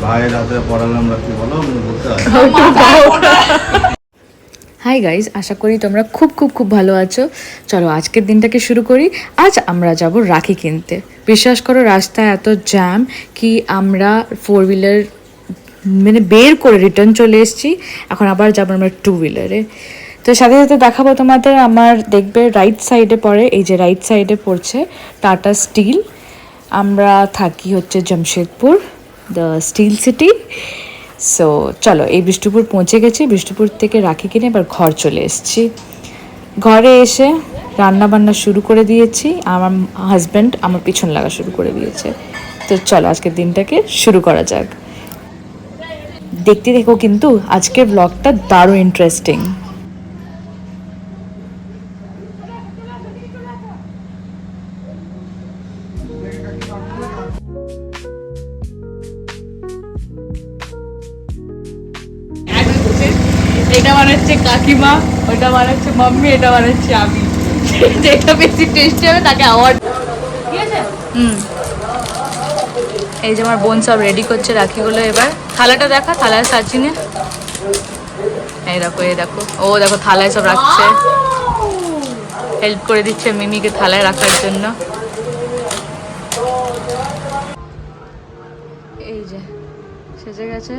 ভাইয়ের হাতে পড়ালাম রাখি বলো বলতে হয়। হাই গাইজ, আশা করি তোমরা খুব খুব খুব ভালো আছো। চলো আজকের দিনটাকে শুরু করি। আজ আমরা যাব রাখি কিনতে। বিশ্বাস করো রাস্তায় এত জ্যাম কি আমরা 4 হুইলার মানে বের করে রিটার্ন চলে এসেছি। এখন আবার যাবো আমরা 2 হুইলারে। তো সাথে সাথে দেখাবো তোমাদের, আমার দেখবে রাইট সাইডে পড়ে, এই যে রাইট সাইডে পড়ছে টাটা স্টিল। আমরা থাকি হচ্ছে Jamshedpur, the still city. So চলো, এই বিষ্ণুপুর পৌঁছে গেছি। বিষ্ণুপুর থেকে রাখি কিনে এবার ঘর চলে এসেছি। ঘরে এসে রান্না বান্না শুরু করে দিয়েছি। আমার হাজব্যান্ড আমার পিছন লাগা শুরু করে দিয়েছে। তো চলো আজকের দিনটাকে শুরু করা যাক। দেখতে দেখো কিন্তু আজকের ব্লগটা দারুণ ইন্টারেস্টিং। এটা বানাচ্ছে কাকিমা, ওটা বানাচ্ছে মাম্মি, এটা বানাচ্ছে আমি। যেটা বেশি টেস্টি হবে তাকে অ্যাওয়ার্ড। ঠিক আছে। এই যে আমার বোন সব রেডি করছে রাখিগুলো। এবার থালাটা দেখা, থালায় সাজিনে। এই দেখো, এই দেখো, ও দেখো থালায় সব রাখছে, হেল্প করে দিচ্ছে মিমিকে থালায় রাখার জন্য। এই যে সেজে গেছে।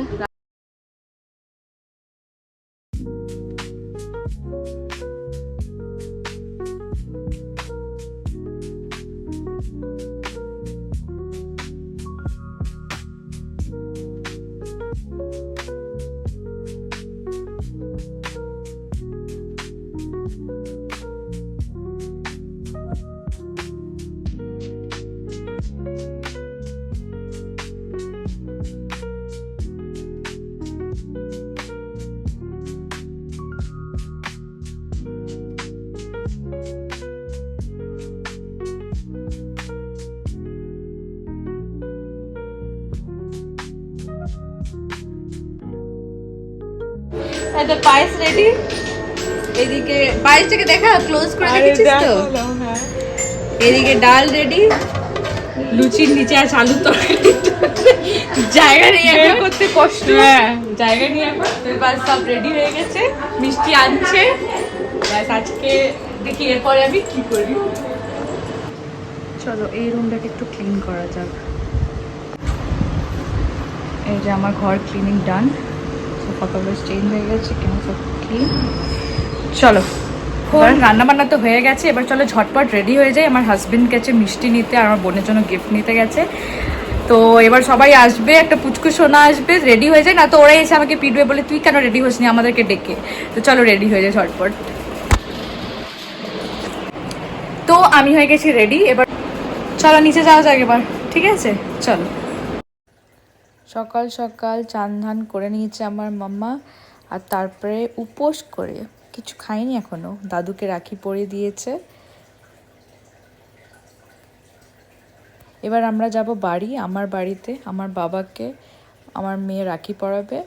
পায়েস রেডি। এদিকে পায়েসটাকে দেখা ক্লোজ করে রেখেছিস তো। এদিকে ডাল রেডি, লুচির নিচে আছে আলুর তরকারি। জায়গা নিয়ে এখন করতে কষ্ট। হ্যাঁ, জায়গা নিয়ে এখন বাস সব রেডি হয়ে গেছে। মিষ্টি আনছে ব্যাস। আজকে দেখি এরপরে আমি কি করি। চলো এই রুমটাকে একটু ক্লিন করা যাক। এই যে আমার ঘর ক্লিনিং ডান। সোফা কভার চেঞ্জ হয়ে গেছে, কেন সব ক্লিন। চলো রান্না বান্না তো হয়ে গেছে, এবার চলো ঝটপট রেডি হয়ে যায়। আমার হাজবেন্ড গেছে মিষ্টি নিতে আর আমার বোনের জন্য গিফট নিতে গেছে। তো এবার সবাই আসবে, একটা পুচকু সোনা আসবে, রেডি হয়ে যায়। না তো ওরাই এসে আমাকে পিটবে, বলে তুই কেন রেডি হসনি আমাদেরকে ডেকে। তো চলো রেডি হয়ে যায় ঝটপট। তো আমি হয়ে গেছি রেডি, এবার চলো নিচে যাওয়া যাক এবার। ঠিক আছে চলো। সকাল সকাল চান ধান করে নিয়েছে আমার মাম্মা, আর তারপরে উপোস করে কিছু খাইনি এখনো, দাদুকে রাখি পরিয়ে দিয়েছে। এবার আমরা যাব বাড়ি, আমার বাড়িতে আমার বাবাকে আমার মেয়ে রাখি পরাবে,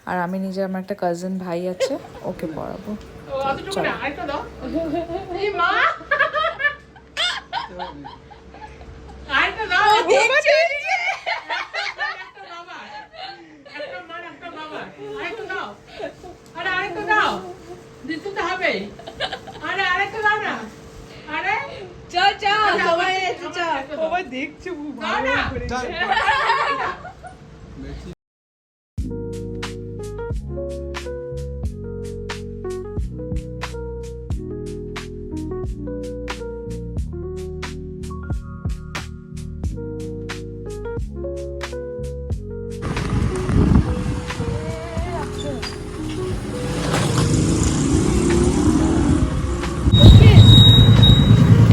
আর আমি নিজে আমার একটা কাজিন ভাই আছে ওকে পরাবো। দেখছো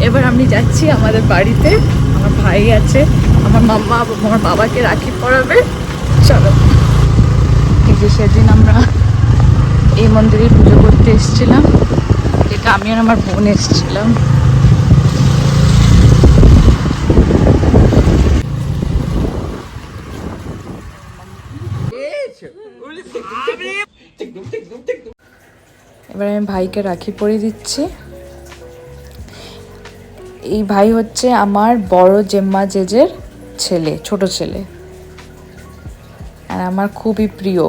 এবার আমি যাচ্ছি আমাদের বাড়িতে, আমার ভাই আছে, আমার মাম্মা আমার বাবাকে রাখি পরাবে। চলো। এই যে সেদিন আমরা এই মন্দিরে পুজো করতে এসেছিলাম, যেটা আমি আর আমার বোন এসেছিলাম। এবার আমি ভাইকে রাখি পরিয়ে দিচ্ছি। এই ভাই হচ্ছে আমার বড় জেম্মা জেজের ছেলে, ছোট ছেলে। আর আমার খুবই প্রিয়।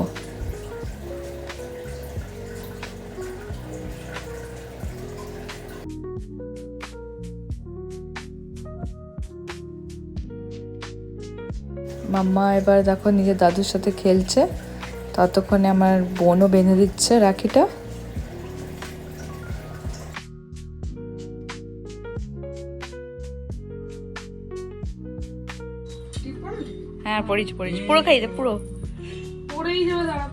মাম্মা এবার দেখো নিজের দাদুর সাথে খেলছে, ততক্ষণে আমার বোনও বেঁধে দিচ্ছে রাখিটা। হ্যাঁ পড়িছি পুরো খাই দে, পুরো পড়েই যাবে দাঁড়া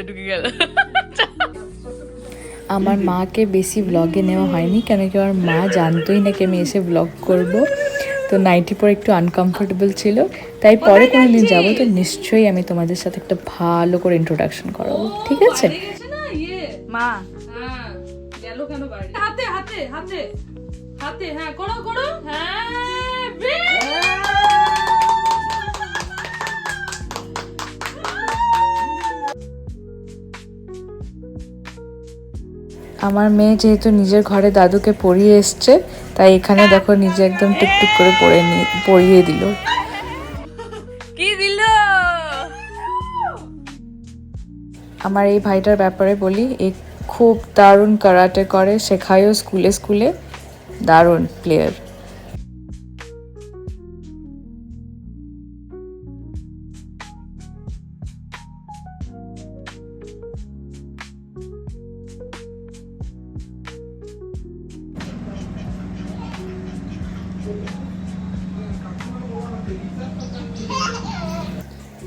ঢুকে গেল। আমার মাকে বেশি ব্লগে নেওয়া হয়নি, কেন কি আমার মা জানতোই না কি আমি এসে ব্লগ করব, তো নাইটি পরে একটু আনকমফোর্টেবল ছিল, তাই পরে কোনোদিন যাবো তো নিশ্চয়ই আমি তোমাদের সাথে একটা ভালো করে ইন্ট্রোডাকশন করাবো, ঠিক আছে? মা গেল কেন বাড়ি? হাতে হাতে হাতে হাতে, হ্যাঁ করো করো, আমার মেয়ে যেহেতু নিজের ঘরে দাদুকে পড়িয়ে এসছে, তাই এখানে দেখো নিজে একদম টুকটুক করে পড়িয়ে দিল। কি দিল? আমার এই ভাইটার ব্যাপারে বলি, এই খুব দারুণ কারাটে করে, শেখায়ও স্কুলে স্কুলে, দারুণ প্লেয়ার।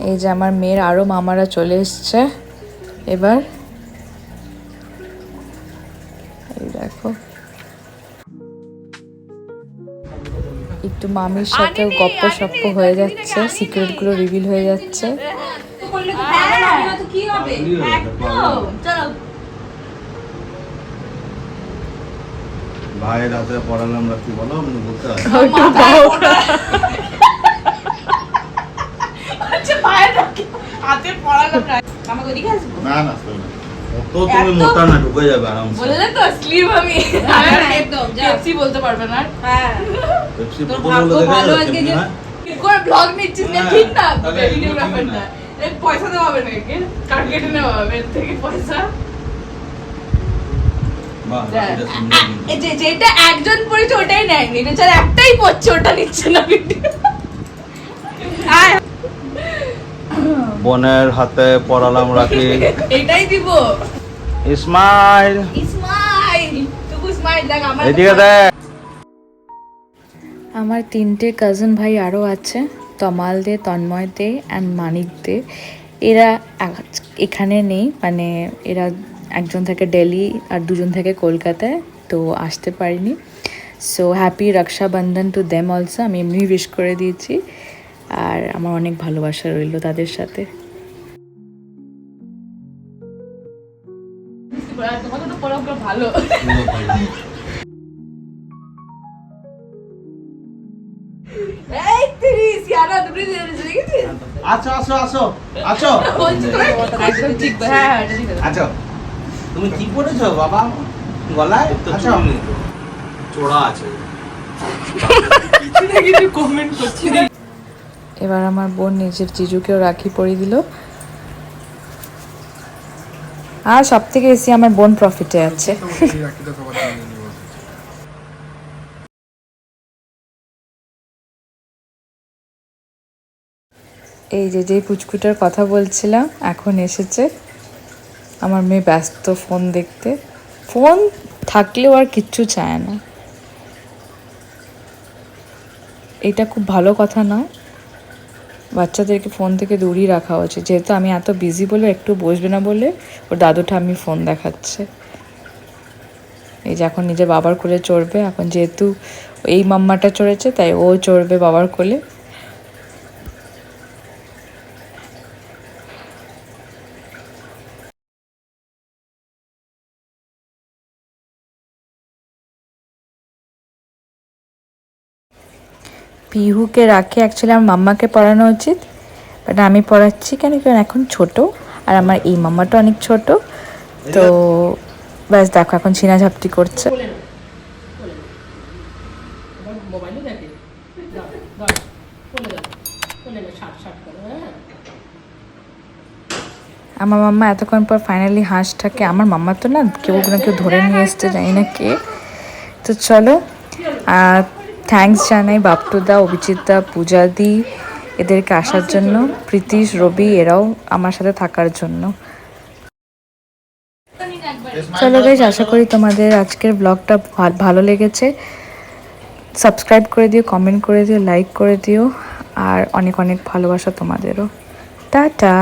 এই যে আমার মেয়ের আরো মামারা চলে এসছে এবার, এই দেখো একটু মামির সাথেও গপ্প সপ্প হয়ে যাচ্ছে, সিক্রেট গুলো রিভিল হয়ে যাচ্ছে। ভাইয়ের হাতে পড়ালাম রাখি বলো, আমি বলতে হয় হাতে পড়ালাম না, আমাকে ওদিকে আসবো না না তো তুমি মোটা না ঢুকে যাবে আরামসে। বললে তো স্লিপ আমি একদম পেপসি বলতে পারবে না। হ্যাঁ পেপসি তোর বোতল ভাগ্য দেখে ভালো যাচ্ছে আজকে যে না? করে ব্লগ নিচ্ছিস না, ঠিক না? তাহলে ভিডিওগ্রাফার না, এর পয়সা দেওয়া হবে না, একে কাট কেটে নেওয়া হবে এর থেকে পয়সা। বাহ, এটা সুন্দর কিন্তু। যেটা একজন পড়েছে ওটাই নেয়নি, বেচারা একটাই পড়ছে, ওটা নিচ্ছে না ভিডিও। বোনের হাতে পড়ালাম রাখি, এটাই দিব। ইসমাইল স্মাইল, তুই স্মাইল দেখ আমার। এদিকে দেখ। আমার 3টে কাজিন ভাই আরও আছে, তমাল দে, তন্ময় দে অ্যান্ড মানিক দে। এরা এখানে নেই, মানে এরা একজন থাকে দিল্লি আর দুজন থাকে কলকাতায়, তো আসতে পারিনি। So happy Rakshabandhan to them also, আমি এমনি উইশ করে দিয়েছি, আর আমার অনেক ভালোবাসা রইল তাদের সাথে। তোমাকে তো পড়া ভালো। এই তুই সিয়ানা দুপুরে চলে গেছিস? আচ্ছা আসো আসো আসো বলছি তো একদম ঠিক, হ্যাঁ হ্যাঁ এটা ঠিক আছে। আচ্ছা তুমি কি পড়েছো বাবা গলায়? আচ্ছা চোড়া আছে। কিছু কমেন্ট করছি না। এবার আমার বোন নিজের জিজুকেও রাখি পরিয়ে দিল, আর সব থেকে বেশি আমার বোন প্রফিটে আছে। এই যে পুচকুটার কথা বলছিলাম এখন এসেছে, আমার মেয়ে ব্যস্ত ফোন দেখতে, ফোন থাকলেও আর কিচ্ছু চায় না। এটা খুব ভালো কথা নয়, বাচ্চাদেরকে ফোন থেকে দূরই রাখা উচিত। যেহেতু আমি এত বিজি বলে একটু বসবে না বলে ওর দাদুটা আমি ফোন দেখাচ্ছে। এই যে এখন নিজে বাবার কোলে চড়বে, এখন যেহেতু এই মাম্মাটা চড়েছে তাই ও চড়বে বাবার কোলে। পিহুকে রাখে অ্যাকচুয়ালি আমার মাম্মাকে পড়ানো উচিত, বাট আমি পড়াচ্ছি কেন, কারণ এখন ছোট আর আমার এই মাম্মাটা অনেক ছোট, তো ব্যাস দেখো এখন ছিনাঝাপটি করছে। মোবাইলে দেখে চলে যা শার্ট করো হ্যাঁ। আমার মাম্মা এতক্ষণ পর ফাইনালি হাঁসটাকে, আমার মাম্মা তো না কেউ না কেউ ধরে নিয়ে এসছে, জানি না কে। তো চলো, থ্যাঙ্কস জানাই বাপটুদা, অভিজিৎদা, পূজাদি এদেরকে আসার জন্য, প্রীতিশ, রবি এরাও আমার সাথে থাকার জন্য। চলো গাইস, আশা করি তোমাদের আজকের ব্লগটা ভালো লেগেছে। সাবস্ক্রাইব করে দিও, কমেন্ট করে দিও, লাইক করে দিও, আর অনেক অনেক ভালোবাসা তোমাদেরও। টাটা।